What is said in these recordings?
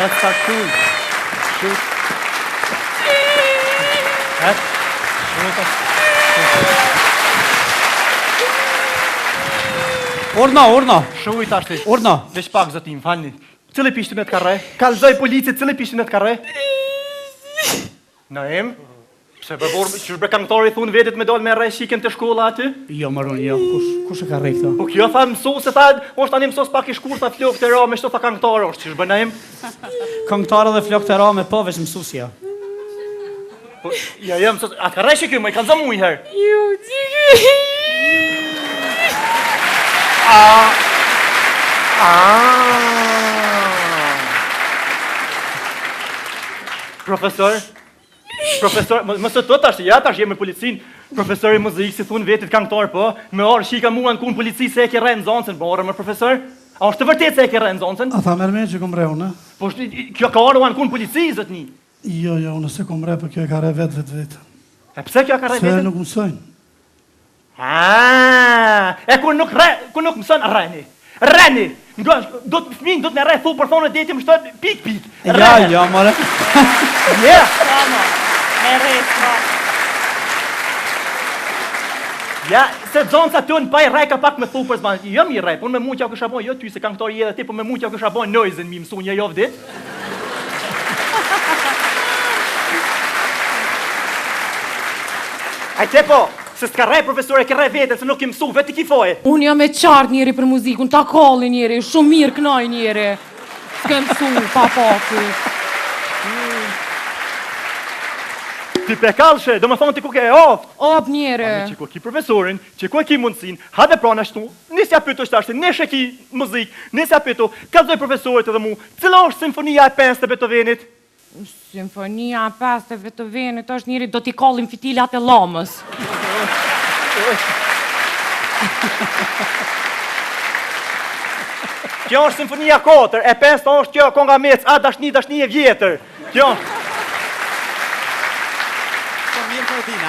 Sta kul. Shoot. Orna. Shuj tashti. Orna. Veç pak zotim, falni. Cili pishti me të karre? Kalzoj policit, cili pishti me të karre? Naim? Pse përbor, që shbre këngëtari thunë vetit me dole me rej shiken të shkolla aty? Jo, maron, jo. Kush e ka rej këta? Po kjo tha mësus e tha, është tani mësus pak i shkur, tha flok të ra, me shto tha këngëtari është, që shbe Naim? Këngëtare dhe flok të ra me po, veç mësusja. Po, ja, mësus, atë ka rej shikim, me i kanë zëmu i herë. Jo, tiki. Profesor, mësë të tash, ja tash jemi policin. Profesori muzikë, si thunë vetit këngëtar, po, me orë shika mua në kunë polici se e ke rejnë zoncën, po orë më profesor. A është të vërtet se e ke rejnë zoncën? A tha mërme që kom re unë? Po, kjo ka orë uanë kunë polici, zëtni. Jo, unë se kom re, për kjo e ka re vetë. E pse kjo ka re vetë? Se nuk mësojnë. E ku nuk mësojnë, reni. Do të fëmin, do të në rej, thu për thonë e deti më shtojnë, pik. Ja, more. Ja, se zonca të në pa i rej ka pak me thu për zbanë. Jo mi rej, po me mu që au kësha bojnë, jo ty se këngëtori edhe ti, po me mu që au kësha bojnë nojzën mi mësu një jo vdit. Ajte po, se s'ka rej profesore, ke rej vetën, se nuk i mësu, veti ki foje. Unë jam e qartë njeri për muzikun, ta kalli njeri, shumë mirë knaj njeri. S'ke mësu, papaki. Ti pe kalshe, do më thonë ti ku ke e oft. Op njeri. Që ku ki profesorin, që ku e ki mundësin, hade prana shtu, nisja pyto shtashti, neshe ki muzik, nisja pyto, kalzoj profesorit edhe mu, cila është simfonia e 5 të Beethovenit? Simfonia e 5 të Beethovenit është njeri, do t'i kallim fitilat e lamës. Kjo është simfonia 4, e 5 është kjo konga mec, a dashni e vjetër. Kjo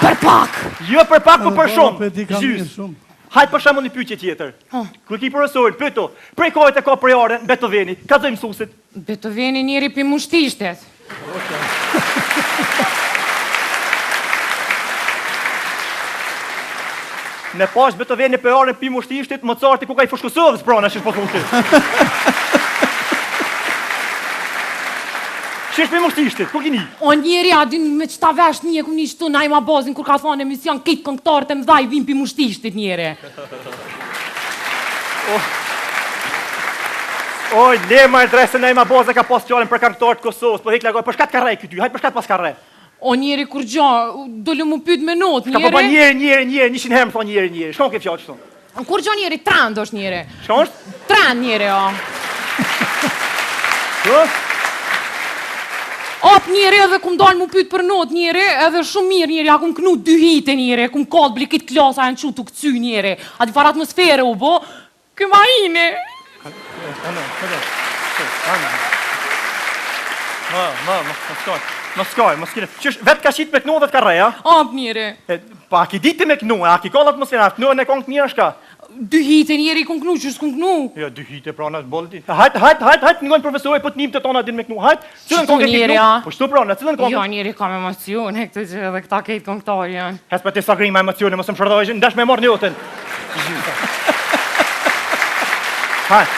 Për pak! Jo për pak, po për shumë. Gjys. Hajtë për shemë një pyqje tjetër. Kër ki profesorin, pyto, prej kohët e ka për jarën, Beethoveni, ka zoj mësusit? Beethoveni njeri për mushtishtet. Në pash Beethoveni për jarën për mushtishtit, më carti ku ka i fushkusovës prana që shpo thunë. Që është për mushtishtit, ku kini? O njeri, a din me qëta vesh një ku një qëtu na ima bazin kur ka thonë emision kitë këngëtarët e mdhaj vim për mushtishtit njeri. Oj, lema e drejse na ima bazin ka pas qalen për këngëtarët Kosovës, po hek lagoj, për shkat ka rej këty, hajtë për shkat pas ka rej. O njeri, kur gjo, dole mu pyt me not njeri. Ka po pa njeri, 100 herë më thonë njeri, shkon ke fjallë qëtu? Kur gjo njeri, trend është njeri. Shkon është? Trend njeri, o. Që? Op njeri edhe kum dalë mu pyt për not njeri, edhe shumë mirë njeri, a kum knu 2 hite njeri, kum kallë blikit klasa e në qu të këcy njeri, a di far atmosfere u bo, këma ine. Më skoj, qësh vetë ka qitë me kënu dhe të ka reja? Op njeri. Pa, a ki diti me kënu, a ki kallë atmosfera, kënu e në kongë të mirë shka? 2 hite njeri kum knu, qështë kum knu? Jo, 2 hite prana të bolë ti. Hajt, ngojnë profesori, po të njim të tona din me kënu, hajt. Cilën kongë e ki kënu? Po shtu prana, cilën kongë? Jo, njeri kam emocione, këtë që edhe këta kejtë kongëtari janë. Hes për ti sa grima emocione, mos më shërdojshë, ndash me morë njotën. Hajt.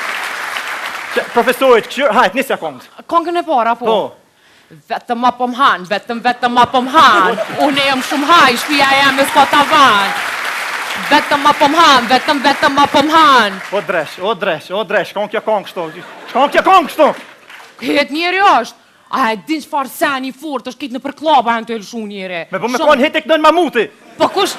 Profesorit, hajt, nisja kongës. Kongën e para, po? Po. Vetëm apëm hanë, vetëm apëm hanë. Unë e jam shumë haj, shpia e jam e s'ka tavan. Vetëm apëm hanë, vetëm apëm hanë. O dresh, shkon kjo kongë kështu. Këtë njeri është. A e din çfarë seni fort është kitë në për klaba janë të elshu njeri. Me po me konë hete kënën mamuti. Po kush...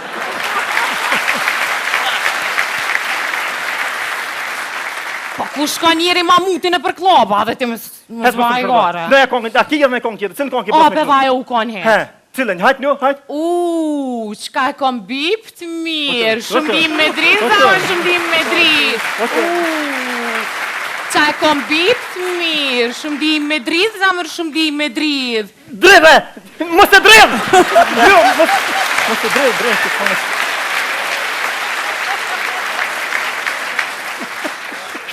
Po kush ka njeri mamuti në për klaba dhe ti më zvaj gara. Ne e kongë, a ki edhe me kongë tjetër, cilën kongë ki O, pe vaj u konë he. Cilën, hajt një, hajt. Qka e kom bip të mirë, shumë dim me dritë, zamër shumë dim me dritë. Qa e kom bip të mirë, shumë dim me dritë, zamër shumë dim me dritë. Drive! Mos e drive! Jo, mos e drive.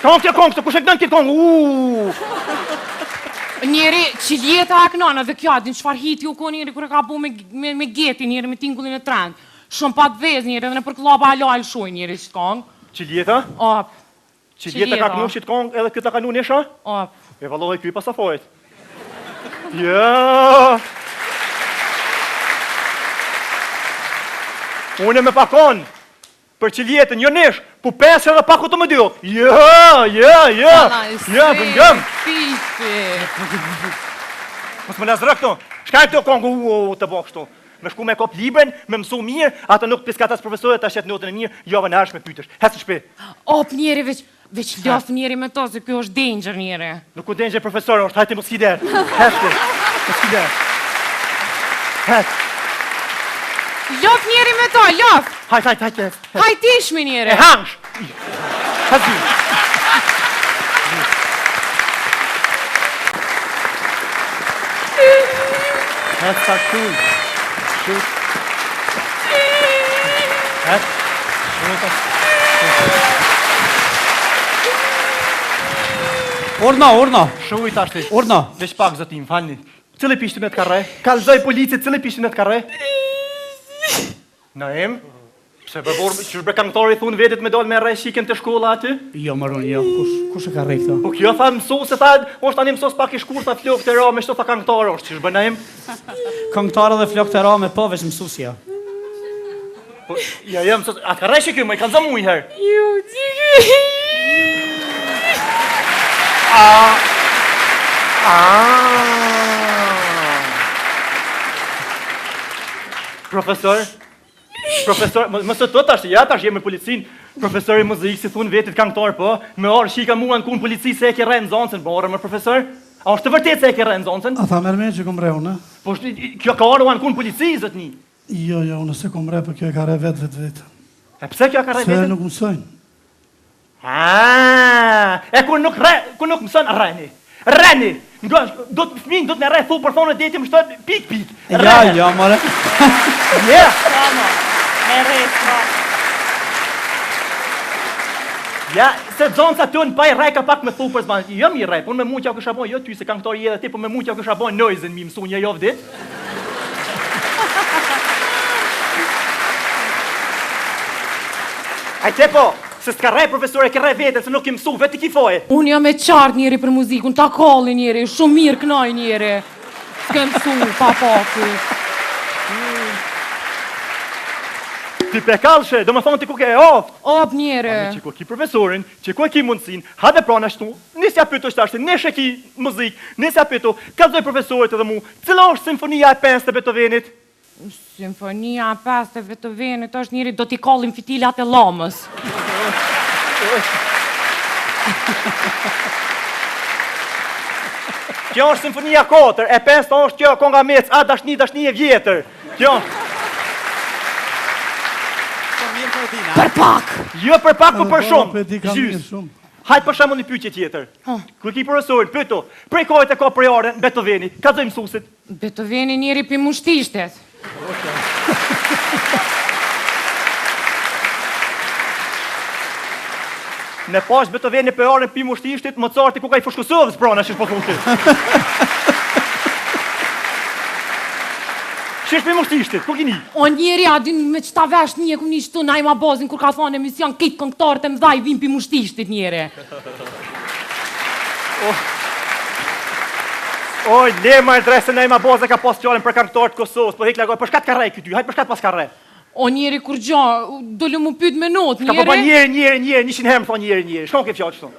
Shkon kjo kongë, kush e kënën këtë kongë? Njeri, qiljeta e kënana dhe kja, din qfar hiti u ko njeri kër e ka bu me geti njeri, me tingullin e trend. Shumë pat vez njeri, edhe në për klaba halal shuj njeri që t'kong. Qiljeta? Op. Qiljeta ka kënu që t'kong edhe këtë ka nu nesha? Op. E valoj këj pasafojt. Ja. Unë me pakon për qiljetën, jo nesh, po 5 edhe pak të më dio. Ja, bëngëm. Mos më lazra këto. Shka e këto kongu të bo kështu. Me shku me kop libren, me mësu mirë, ata nuk piskatas profesoret, ta shetë notën e mirë, jove në arsh me pytësh. Hesë në shpi. Op njeri, veç ljof njeri me to, se kjo është danger njeri. Nuk u danger profesor, është hajti mos kider. Hesë, mos kider. Hesë. Ljof njeri me to, ljof! Hajt. Hajt ishmi njeri! E hangsh! Hesë. Hesë ta shuj. Urna. Shuj ta shti. Urna. Veç pak zotim, falni. Cële pishtë me të karre? Kalzoj policit, cële pishtë me të karre? Naim? Pse përbor, që shbre këngëtari thunë vetit me dojnë me rej shiken të shkolla aty? Jo, maron, jo. Kush e ka rrej këta? Po kjo tha mësu se tha, është tani mësos pak i shkur, tha flok të ra me shto tha këngëtari, është që shbre naim? Këngëtarë dhe flok të ra me po veç mësusja. Po, ja, mësos, atë ka rej shikim, më i kanë zamu i herë. Jo, tiki! Profesor, më së të tash, ja tash jemi policin, profesori muzikë si thunë vetit këngëtar, po, me orë shika mua në kunë polici se e ke rejnë zoncën, po orë më profesor, a është të vërtet se e ke rejnë zoncën? A tha mërme që kom re unë? Po, kjo ka orë në kunë polici, zëtni. Jo, unë se kom re, për kjo e ka re vetë. E pse kjo ka rejnë Se vetit? nuk mësojnë. E kur nuk mësën, reni! Do të fëmin, do të me rej, thu për thonë e deti më shtot, pik. Ja, more. Ja, se zonca të në paj rej ka pak me thu për zbanë, jo mi rej, po me mu që kësha bojnë, jo ty se këngëtori edhe ti, po me mu që kësha bojnë nojzën mi mësu një jovë dit. Ajte po, se s'ka rej profesore, ke rej vetën, se nuk i mësu, vetë i kifoje. Unë jam e qartë njeri për muzikë, unë ta kalli njeri, shumë mirë kënaj njeri. S'ke mësu, pa paku. Ti pe kalshe, do më thonë ti ku ke e oftë. Op njeri. Që ku ki profesorin, që ku e ki mundësin, hade prana shtu, nisja pyto shtashtë, neshe ki muzikë, nisja pyto, kalzoj profesorit edhe mu, cila është simfonia e 5 të Beethovenit? Simfonia 5 të Beethovenit është njeri, do t'i kallim fitilat e lamës. Kjo është simfonia 4, e 5 është kjo konga mec, a dashni e vjetër. Kjo është. Për pak! Jo për pak, po për Po, di shumë. kam mirë Gjys. shumë. Hajtë për shemë një pyqje tjetër. Kër ki profesorin, pyto, prej kohët e ka prejare në Beethoveni, ka zoj mësusit. Beethoveni njeri për mushtishtet. Në pash Beethoveni prejare në pimu shtishtit, më carti ku ka i fëshkusovës prana, shish po thunë ti. Shish pimu shtishtit, ku kini? O njeri, adin me qëta vesh një ku një qëtu na ima bazin kur ka thonë emision, kitë këngëtarët e mdhaj vim për mushtishtit njeri. Oj, lema e dresën e ima boze ka pas qalen për këngëtarët Kosovës, po hek lagoj, për shkat ka rej këty, hajt për shkat pas ka rej. O njeri kur gjo, dole mu pyt me not Ka po ba njeri. njeri, 100 herë më thonë njeri, shkon ke fjallë qëto.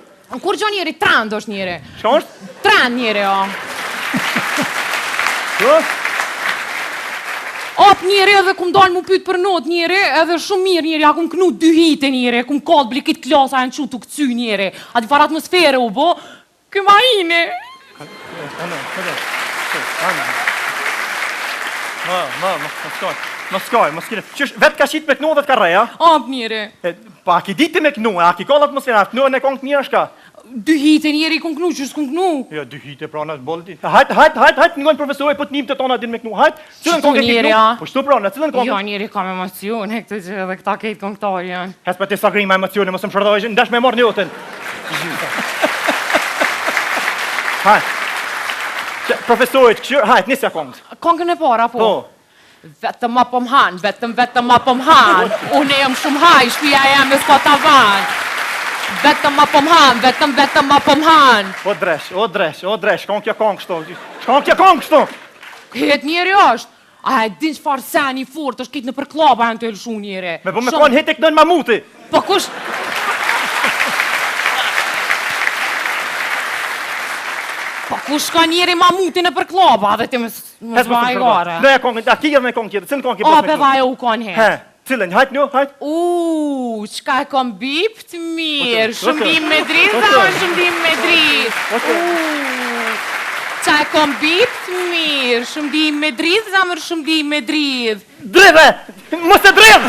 Kur gjo njeri, trend është njeri. Shkon është? Trend njeri, o. Shko? Op njeri edhe kum dalë mu pyt për not njeri, edhe shumë mirë njeri, a kum knu 2 hite njeri, kum kallë blikit klasa e në qutu këcy njeri, a di far atmosfere u bo, këma ine. Më skoj, qysh, vetë ka shqit me kënu dhe të ka reja? Op njeri, Pa, a ki diti me kënu, a ki kollë atmosfera, kënu e në kongë të mirë shka? 2 hite njeri kum knu, qështë kum knu? Jo, 2 hite prana është bolë ti. Hajt, ngojnë profesori, po të njim të tona din me kënu, hajt. Cilën Shtu kongë e ki njeri, kënu? a? Po shtu prana, cilën kongë? Jo, njeri kam emocione, këtë që edhe këta kejtë këngëtarë janë. Hes për ti sa grima emocione, mësë më shërdojshë, ndash me marrë njotën. Hajt. Profesorit, këshirë, hajt, nisja kongës. Kongën e para, po. Po. Vetëm ma po m'han, vetëm ma po m'han. Unë jam shumë haj, shpia jam e s'ka tavan. Vetëm ma po m'han, vetëm ma po m'han. O dresh, shkon kja kongë kështu. Het njeri është. A e din çfarë seni fort është kitë në për klaba janë të elshu njeri. Me po me konë hitek nën mamuti. Po kush... Po kush ka njeri mamuti në për klaba dhe ti më zvaj gara. Në e kongë, a ki edhe me kongë tjetër, cilën kongë ki O, pe vajo u konë he. He, cilën, hajt një, hajt. Qka e kom bip të mirë, shumë dim me dritë, zamër shumë dim me dritë. Qa e kom bip të mirë, shumë dim me dritë, zamër shumë dim me dritë. Dridhe! Mos e dridh!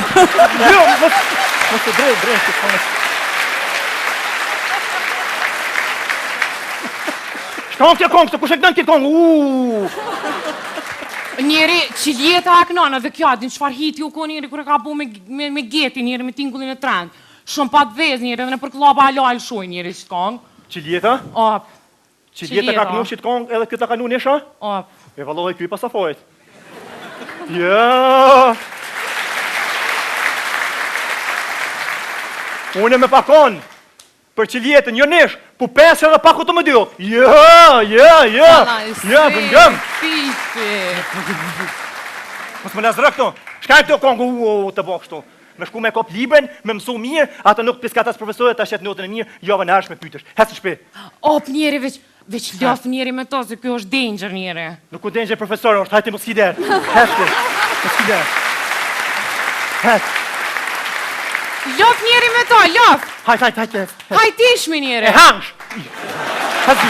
Jo, mos e dridh. Shkon kja kongë, kush e kënën këtë kongë? Njeri, që jeta e kënana dhe kja, din qfar hiti u ko njeri kër e ka bu me geti njeri me tingullin e trend. Shumë pat vez njeri dhe në për klaba halal shoj njeri që kongë. Qiljeta? Op. Qiljeta ka kënu shqit kongë edhe këtë ka kënu njësha? Op. E valoj këj pasafojt. Ja. Unë me pakon. Për qiljetën, jo nesh, po 5 edhe pak u të më dio. Ja, bëngëm. Mos më nëzrë këto. Shkaj të kongë të bo kështu. Me shku me kop libren, me mësu mirë, ata nuk piskatas profesorit, ta shetë notën e mirë, jove në arsh me pytësh. Hesë shpe. Op njeri, veç ljof njeri me to, se kjo është danger njeri. Nuk u danger profesorë, është hajti mos kider. Hesë, mos kider. Hesë. Ljof njeri me to, ljof! Hajt. Hajt ishmi njeri! E hangsh! Hesë.